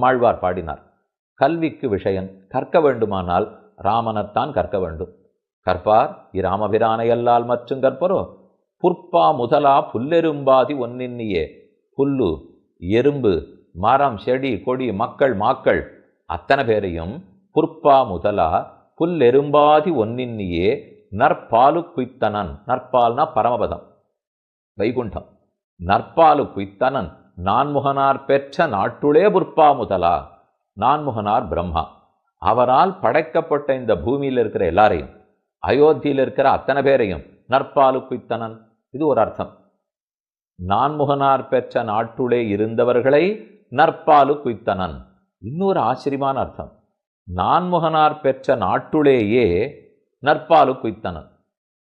நம்மாழ்வார் பாடினார். கல்விக்கு விஷயன் கற்க வேண்டுமானால் ராமனைத்தான் கற்க வேண்டும். கற்பார் இராமபிரானையல்லால் மற்றும் கற்பரோ புற்பா முதலா புல்லெரும்பாதி ஒன்னின்னியே. புல்லு, எறும்பு, மரம், செடி, கொடி, மக்கள், மாக்கள் அத்தனை பேரையும் புற்பா முதலா புல்லெரும்பாதி ஒன்னின்னியே நற்பாலு குய்த்தனன். நற்பால்னா பரமபதம், வைகுண்டம். நற்பாலு குய்த்தனன் நான்முகனார் பெற்ற நாட்டுளே புற்பா முதலா. நான்முகனார் பிரம்மா. அவரால் படைக்கப்பட்ட இந்த பூமியில் இருக்கிற எல்லாரையும், அயோத்தியில் இருக்கிற அத்தனை பேரையும் நற்பாலு குய்த்தனன். இது ஒரு அர்த்தம். நான்முகனார் பெற்ற நாட்டுளே இருந்தவர்களை நற்பாலு குய்த்தனன். இன்னொரு ஆச்சரியமான அர்த்தம். நான்முகனார் பெற்ற நாட்டுளேயே நற்பாலு குய்த்தனன்.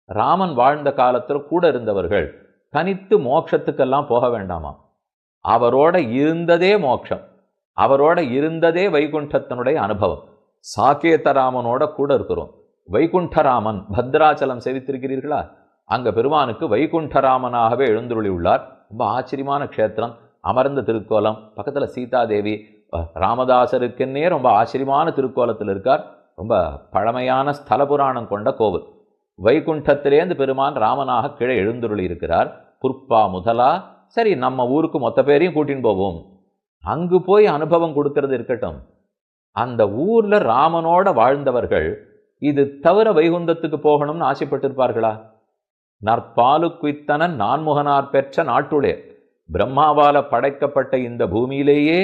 ராமன் வாழ்ந்த காலத்தில் கூட இருந்தவர்கள் தனித்து மோட்சத்துக்கெல்லாம் போக வேண்டாமா. அவரோட இருந்ததே மோட்சம், அவரோட இருந்ததே வைகுண்டத்தினுடைய அனுபவம். சாகேதராமனோட கூட இருக்கிறோம். வைகுண்டராமன் பத்ராச்சலம் சேவித்திருக்கிறீர்களா? அங்க பெருமானுக்கு வைகுண்டராமனாகவே எழுந்துருளி உள்ளார். ரொம்ப ஆச்சரியமான க்ஷேத்திரம், அமர்ந்த திருக்கோலம். பக்கத்தில் சீதாதேவி, ராமதாசருக்குன்னே ரொம்ப ஆச்சரியமான திருக்கோலத்தில் இருக்கார். ரொம்ப பழமையான ஸ்தல புராணம் கொண்ட கோவில். வைகுண்டத்திலேருந்து பெருமான் ராமனாக கீழே எழுந்துருளி இருக்கிறார். புற்பா முதலா. சரி, நம்ம ஊருக்கு மொத்த பேரையும் கூட்டின்னு போவோம். அங்கு போய் அனுபவம் கொடுக்கறது இருக்கட்டும். அந்த ஊர்ல ராமனோட வாழ்ந்தவர்கள் இது தவிர வைகுந்தத்துக்கு போகணும்னு ஆசைப்பட்டிருப்பார்களா? நற்பாலு குய்த்தனன் நான்முகனார் பெற்ற நாட்டுளே. பிரம்மாவால படைக்கப்பட்ட இந்த பூமியிலேயே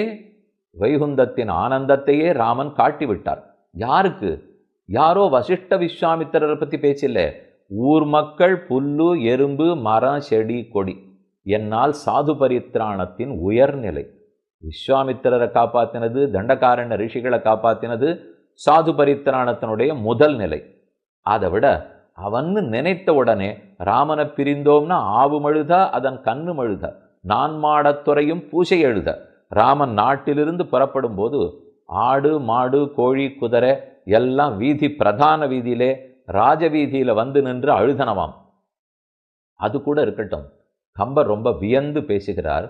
வைகுந்தத்தின் ஆனந்தத்தையே ராமன் காட்டிவிட்டார். யாருக்கு? யாரோ வசிஷ்ட விஸ்வாமித்திரரை பற்றி பேச்சில்லை. ஊர் மக்கள், புல்லு, எறும்பு, மரம், செடி, கொடி. என்னால் சாது பரித்ராணத்தின் உயர்நிலை. விஸ்வாமித்திரரை காப்பாற்றினது, தண்டகாரண்ய ரிஷிகளை காப்பாற்றினது சாது பரித்ராணத்தினுடைய முதல் நிலை. அதை விட அவன்னு நினைத்த உடனே ராமனை பிரிந்தோம்னா ஆவு மழுத அதன் கண்ணு மழுத நான் மாடத்துறையும் பூசை எழுத. ராமன் நாட்டிலிருந்து புறப்படும் போது ஆடு, மாடு, கோழி, குதிரை எல்லாம் வீதி, பிரதான வீதியிலே ராஜவீதியில வந்து நின்று அழுதனவாம். அது கூட இருக்கட்டும், கம்பர் ரொம்ப வியந்து பேசுகிறார்.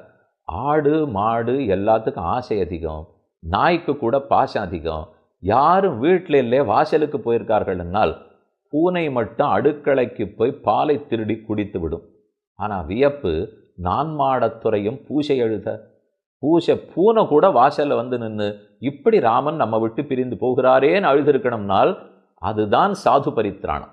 ஆடு மாடு எல்லாத்துக்கும் ஆசை அதிகம், நாய்க்கு கூட பாசம் அதிகம். யாரும் வீட்டில் இல்லை, வாசலுக்கு போயிருக்கார்கள்னால் பூனை மட்டும் அடுக்களைக்கு போய் பாலை திருடி குடித்து விடும். ஆனால் வியப்பு, நான் மாடத்துறையும் பூசை எழுத. பூனை கூட வாசல்ல வந்து நின்று இப்படி ராமன் நம்ம விட்டு பிரிந்து போகிறாரேன்னு அழுதிருக்கணும்னால் அதுதான் சாது பரித்ராணம்.